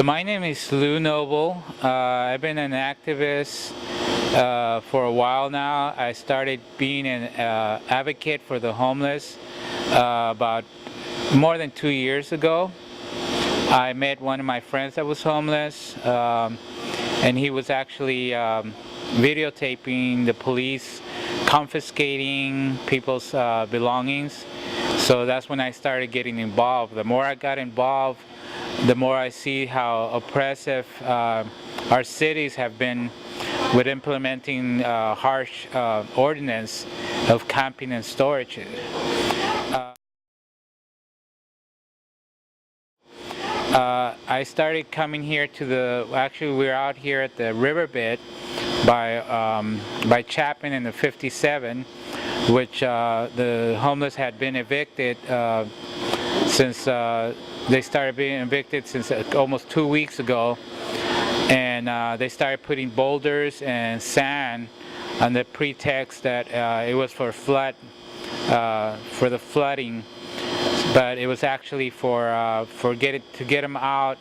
My name is Lou Noble. I've been an activist for a while now. I started being an advocate for the homeless about more than 2 years ago. I met one of my friends that was homeless, and he was actually videotaping the police confiscating people's belongings. So that's when I started getting involved. The more I got involved, the more I see how oppressive our cities have been with implementing harsh ordinance of camping and storage. I started coming here to actually we're out here at the riverbed by Chapman in the 57, which the homeless had been evicted since they started being evicted since almost 2 weeks ago, and they started putting boulders and sand on the pretext that it was for the flooding, but it was actually to get them out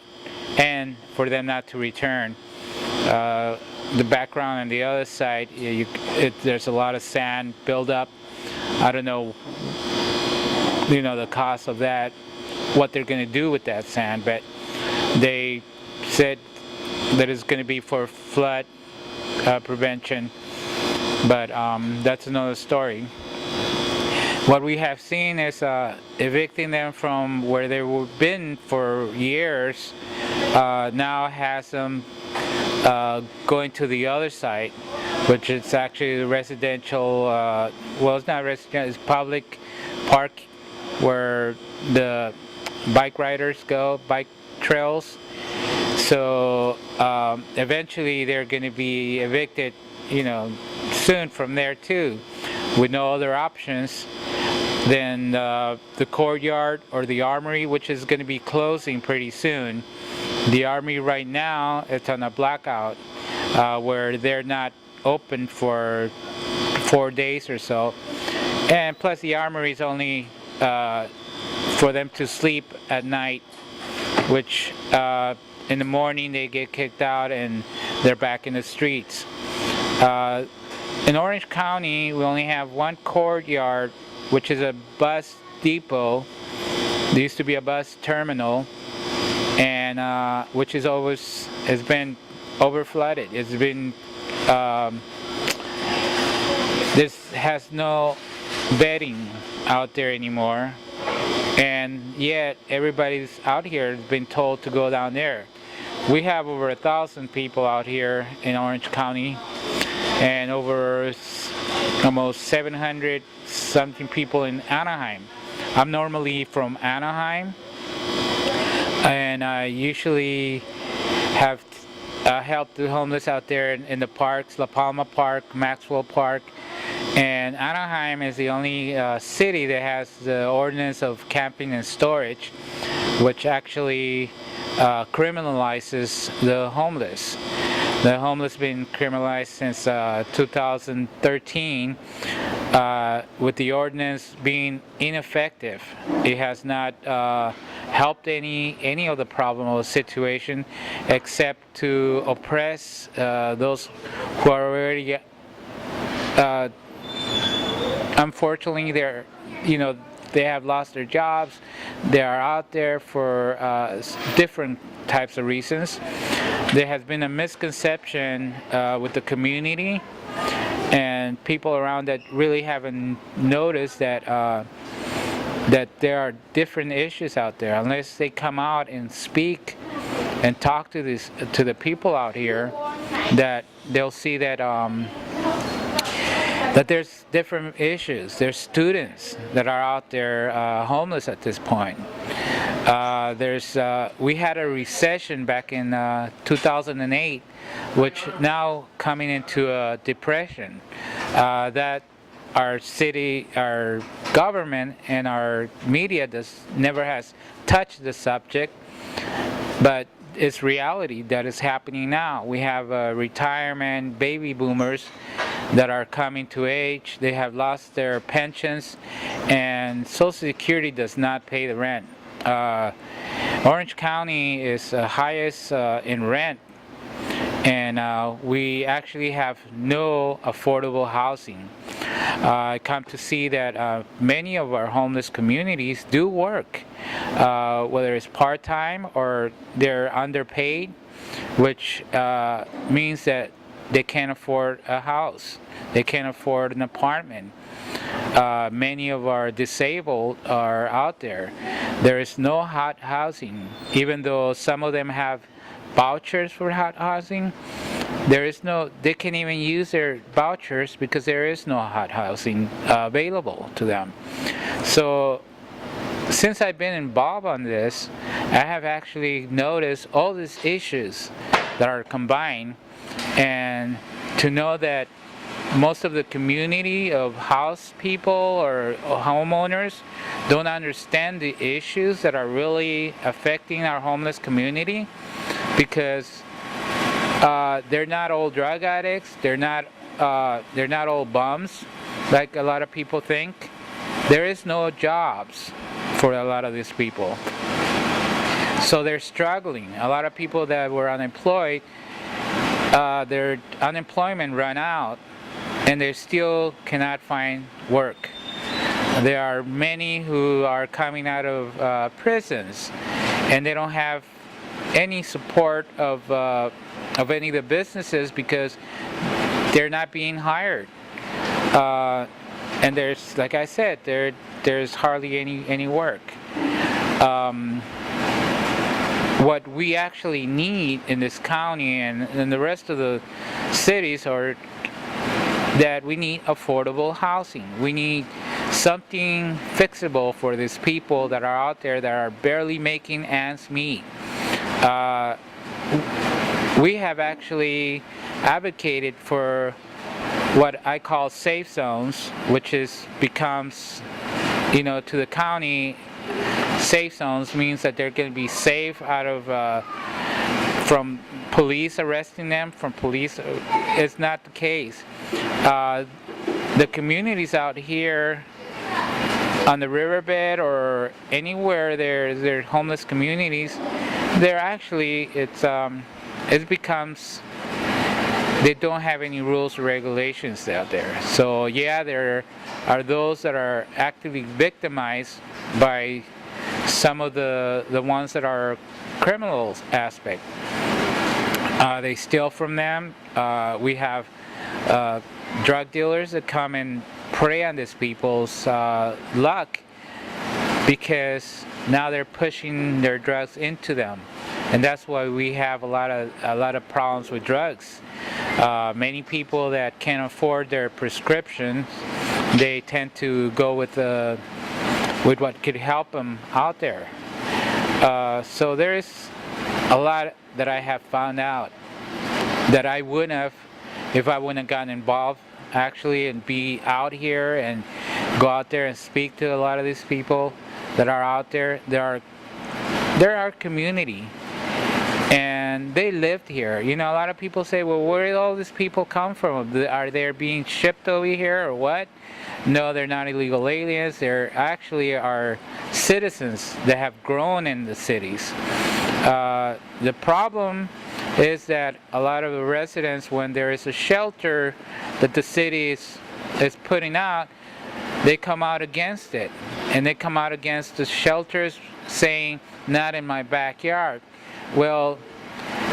and for them not to return. The background on the other side, there's a lot of sand buildup. I don't know, the cost of that, what they're going to do with that sand, but they said that it's going to be for flood prevention, but that's another story. What we have seen is evicting them from where they've been for years, now has them going to the other side, which is actually the residential, well, it's not residential, it's public park where the bike riders go, bike trails. So eventually they're going to be evicted, soon from there too, with no other options than the courtyard or the armory, which is going to be closing pretty soon. The armory right now, it's on a blackout where they're not open for 4 days or so, and plus the armory is only for them to sleep at night, which in the morning they get kicked out and they're back in the streets. In Orange County, we only have one courtyard, which is a bus depot. There used to be a bus terminal, and which has been over flooded. It's been this has no bedding out there anymore, and yet everybody's out here has been told to go down there. We have over 1,000 people out here in Orange County, and over almost 700 something people in Anaheim. I'm normally from Anaheim, and I usually have helped the homeless out there in the parks, La Palma Park, Maxwell Park, and Anaheim is the only city that has the ordinance of camping and storage, which actually criminalizes the homeless. The homeless been criminalized since 2013, with the ordinance being ineffective. It has not helped any of the problem or situation, except to oppress those who are already unfortunately they have lost their jobs. They are out there for different types of reasons. There has been a misconception with the community and people around that really haven't noticed that that there are different issues out there. Unless they come out and speak and talk to the people out here, that they'll see that that there's different issues. There's students that are out there homeless at this point. We had a recession back in 2008, which now coming into a depression. That our city, our government, and our media never has touched the subject, but it's reality that is happening now. We have retirement baby boomers that are coming to age. They have lost their pensions, and Social Security does not pay the rent. Orange County is highest in rent, and we actually have no affordable housing. I come to see that many of our homeless communities do work, whether it's part-time or they're underpaid, which means that they can't afford a house, they can't afford an apartment. Many of our disabled are out there. There is no hot housing, even though some of them have vouchers for hot housing. There is no, they can't even use their vouchers because there is no hot housing available to them. So since I've been involved on this, I have actually noticed all these issues that are combined, and to know that most of the community of house people or homeowners don't understand the issues that are really affecting our homeless community, because they're not all drug addicts, they're not all bums like a lot of people think. There is no jobs for a lot of these people, so they're struggling. A lot of people that were unemployed, their unemployment ran out and they still cannot find work. There are many who are coming out of prisons and they don't have any support of any of the businesses because they're not being hired. And there's, like I said, there's hardly any work. What we actually need in this county and in the rest of the cities are that we need affordable housing. We need something fixable for these people that are out there that are barely making ends meet. We have actually advocated for what I call safe zones, which becomes, to the county, safe zones means that they're going to be safe out of from police arresting them, from police. It's not the case. The communities out here on the riverbed or anywhere there homeless communities, they're actually, it becomes, they don't have any rules or regulations out there. So yeah, there are those that are actively victimized by some of the ones that are criminals aspect. They steal from them. We have drug dealers that come and prey on these people's luck, because now they're pushing their drugs into them, and that's why we have a lot of problems with drugs. Many people that can't afford their prescriptions, they tend to go with what could help them out there. So there's a lot that I have found out that I wouldn't have if I wouldn't have gotten involved actually and be out here and go out there and speak to a lot of these people that are out there. They're our community and they lived here. A lot of people say, well, where did all these people come from? Are they being shipped over here or what? No, they're not illegal aliens. They're actually our citizens that have grown in the cities. The problem is that a lot of the residents, when there is a shelter that the city is putting out, they come out against it. And they come out against the shelters saying, not in my backyard. Well,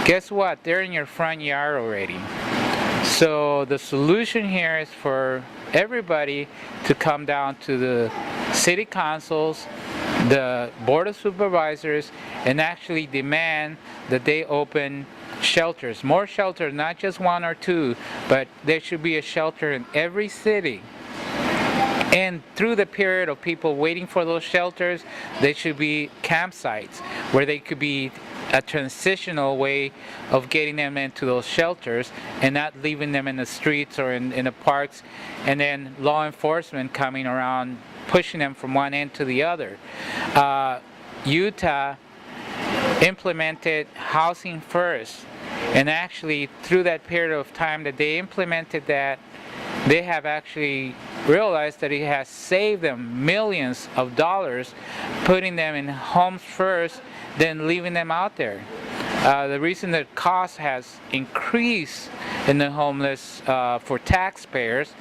guess what? They're in your front yard already. So the solution here is for everybody to come down to the city councils, the board of supervisors, and actually demand that they open shelters, more shelters, not just one or two, but there should be a shelter in every city. And through the period of people waiting for those shelters, they should be campsites where they could be a transitional way of getting them into those shelters and not leaving them in the streets or in the parks, and then law enforcement coming around pushing them from one end to the other. Utah implemented housing first, and actually through that period of time that they implemented that, they have actually realized that it has saved them millions of dollars, putting them in homes first, then leaving them out there. The reason that cost has increased in the homeless for taxpayers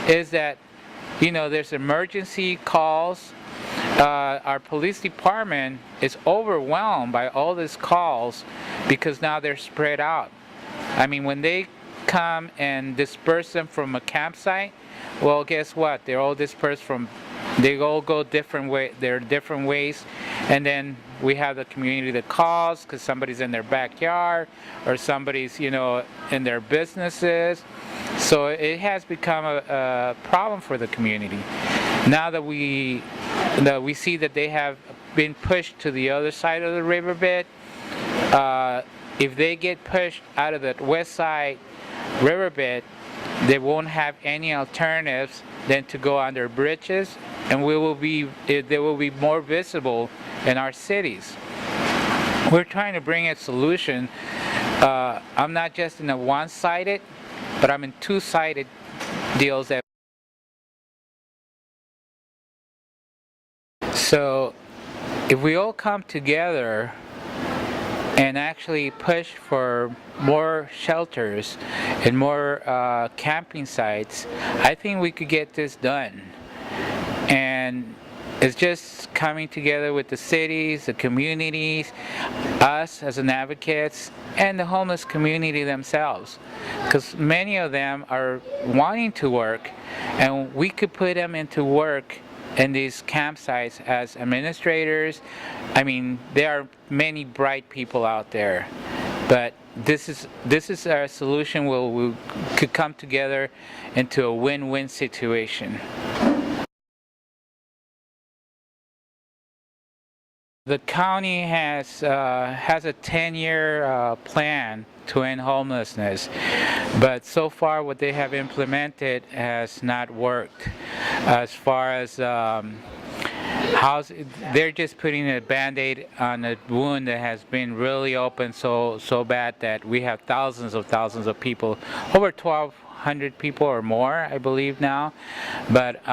is that, you know, there's emergency calls. Our police department is overwhelmed by all these calls because now they're spread out. I mean, when they come and disperse them from a campsite, well, guess what? They're all dispersed from, they all go different way. There are different ways, and then we have the community that calls because somebody's in their backyard or somebody's, you know, in their businesses. So it has become a problem for the community. Now that we see that they have been pushed to the other side of the riverbed, if they get pushed out of the west side riverbed, they won't have any alternatives than to go under bridges, and they will be more visible in our cities. We're trying to bring a solution. I'm not just in a one-sided, but I'm in two-sided deals. So if we all come together and actually push for more shelters and more camping sites, I think we could get this done. And it's just coming together with the cities, the communities, us as an advocates, and the homeless community themselves. Because many of them are wanting to work, and we could put them into work in these campsites as administrators. I mean, there are many bright people out there, but this is our solution where we could come together into a win-win situation. The county has a 10-year plan to end homelessness, but so far what they have implemented has not worked. As far as they're just putting a band-aid on a wound that has been really open so bad that we have thousands of people, over 1,200 people or more, I believe now. But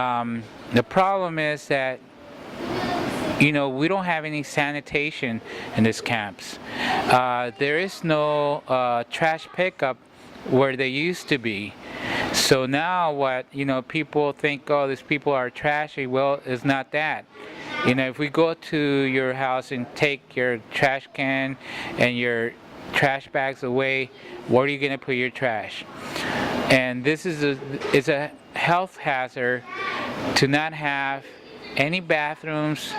the problem is that, you know, we don't have any sanitation in these camps. There is no trash pickup where they used to be. So now what, you know, people think, oh, these people are trashy. Well, it's not that. You know, if we go to your house and take your trash can and your trash bags away, where are you going to put your trash? And this is a health hazard to not have any bathrooms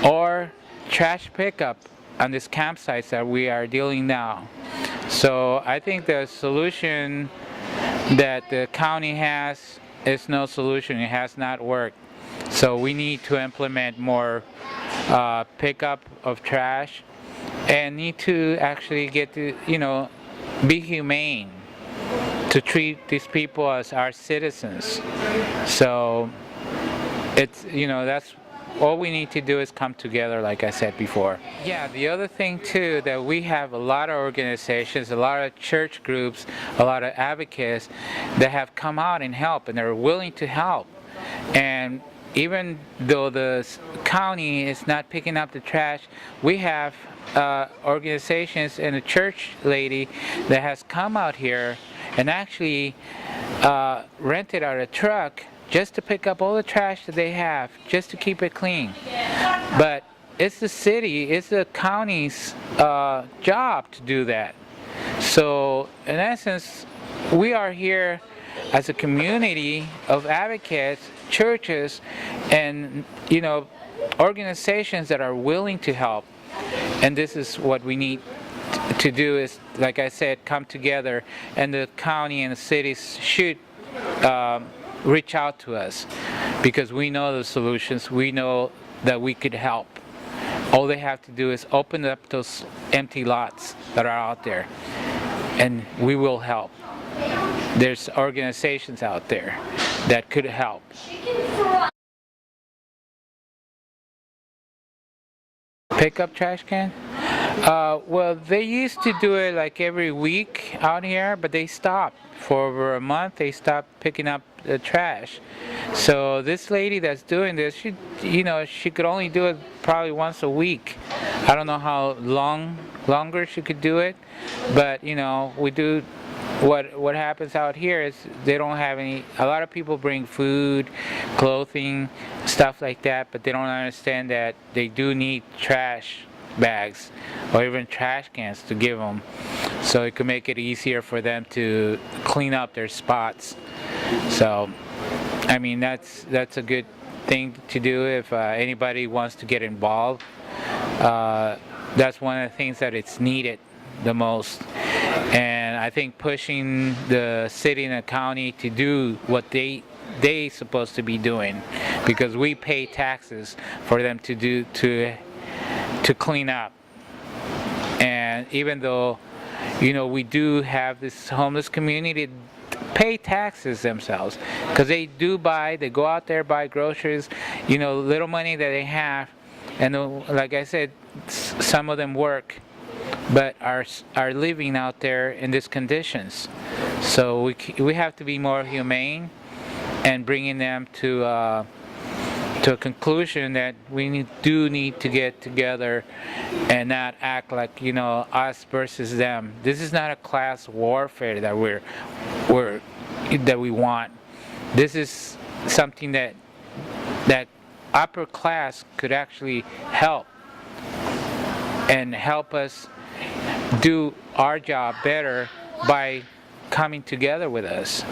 or trash pickup on these campsites that we are dealing now. So I think the solution that the county has is no solution. It has not worked. So we need to implement more pickup of trash, and need to actually get to, you know, be humane to treat these people as our citizens. So it's, you know, that's all we need to do is come together, like I said before. Yeah, the other thing too, that we have a lot of organizations, a lot of church groups, a lot of advocates that have come out and help, and they're willing to help. And even though the county is not picking up the trash, we have organizations and a church lady that has come out here and actually rented out a truck just to pick up all the trash that they have, just to keep it clean. But it's the city, it's the county's job to do that. So in essence, we are here as a community of advocates, churches, and, you know, organizations that are willing to help. And this is what we need to do, is, like I said, come together, and the county and the cities should reach out to us, because we know the solutions, we know that we could help. All they have to do is open up those empty lots that are out there, and we will help. There's organizations out there that could help. Pick up trash can? Well, they used to do it like every week out here, but they stopped for over a month. They stopped picking up the trash. So this lady that's doing this, she could only do it probably once a week. I don't know how longer she could do it, but we do. What happens out here is they don't have any. A lot of people bring food, clothing, stuff like that, but they don't understand that they do need trash bags or even trash cans to give them, so it could make it easier for them to clean up their spots. So I mean, that's a good thing to do if anybody wants to get involved. That's one of the things that it's needed the most, and I think pushing the city and the county to do what they supposed to be doing, because we pay taxes for them to do to clean up. And even though we do have this homeless community, pay taxes themselves, because they go out there, buy groceries, little money that they have, and like I said, some of them work but are living out there in these conditions. So we have to be more humane and bringing them to a conclusion that we do need to get together and not act like us versus them. This is not a class warfare that we want. This is something that upper class could actually help us do our job better by coming together with us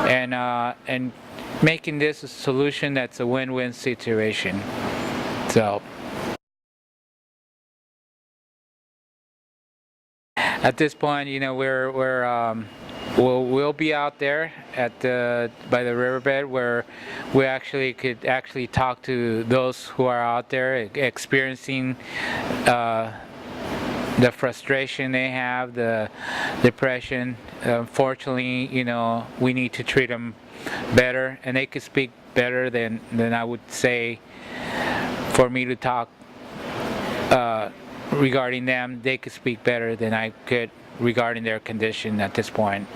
and making this a solution that's a win-win situation. So at this point, we'll be out there by the riverbed, where we could talk to those who are out there experiencing the frustration they have, the depression. Unfortunately, we need to treat them better, and they could speak better than I would say. For me to talk regarding them, they could speak better than I could regarding their condition at this point.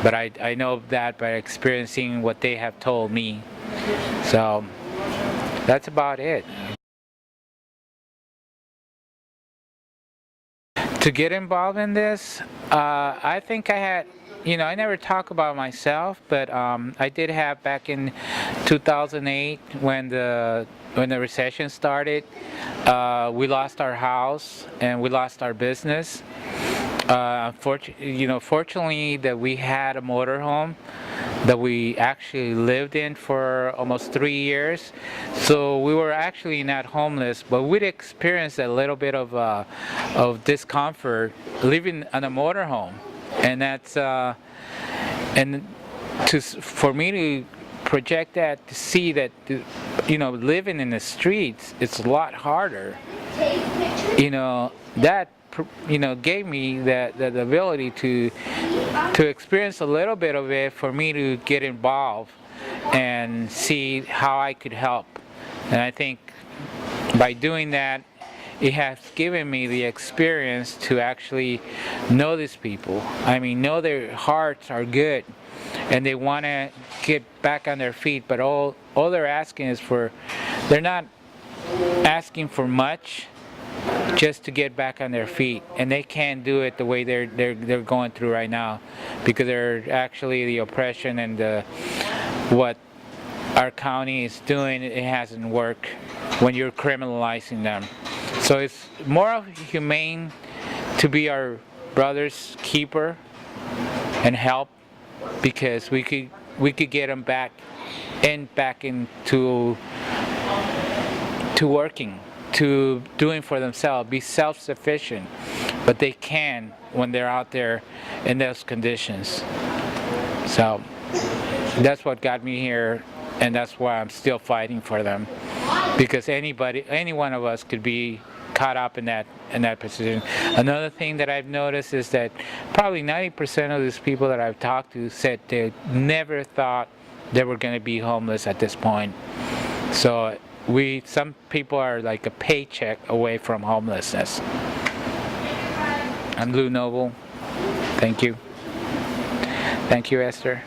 But I know that by experiencing what they have told me. So that's about it. To get involved in this, I think I had, I never talk about myself, but I did have back in 2008 when the recession started. We lost our house and we lost our business. Fortunately, that we had a motorhome that we actually lived in for almost 3 years, so we were actually not homeless, but we'd experienced a little bit of discomfort living on a motorhome, and that's for me to project that, to see that living in the streets, it's a lot harder. That gave me the ability to experience a little bit of it, for me to get involved and see how I could help. And I think by doing that, it has given me the experience to actually know these people. I mean, know their hearts are good and they want to get back on their feet, but all they're asking is they're not asking for much, just to get back on their feet, and they can't do it the way they're going through right now, because they're actually, the oppression and what our county is doing, it hasn't worked when you're criminalizing them. So it's more humane to be our brother's keeper and help, because we could get them back into working, to doing for themselves, be self-sufficient, but they can when they're out there in those conditions. So that's what got me here, and that's why I'm still fighting for them, because any one of us could be caught up in that position. Another thing that I've noticed is that probably 90% of these people that I've talked to said they never thought they were going to be homeless at this point. So some people are like a paycheck away from homelessness. I'm Lou Noble. Thank you. Thank you, Esther.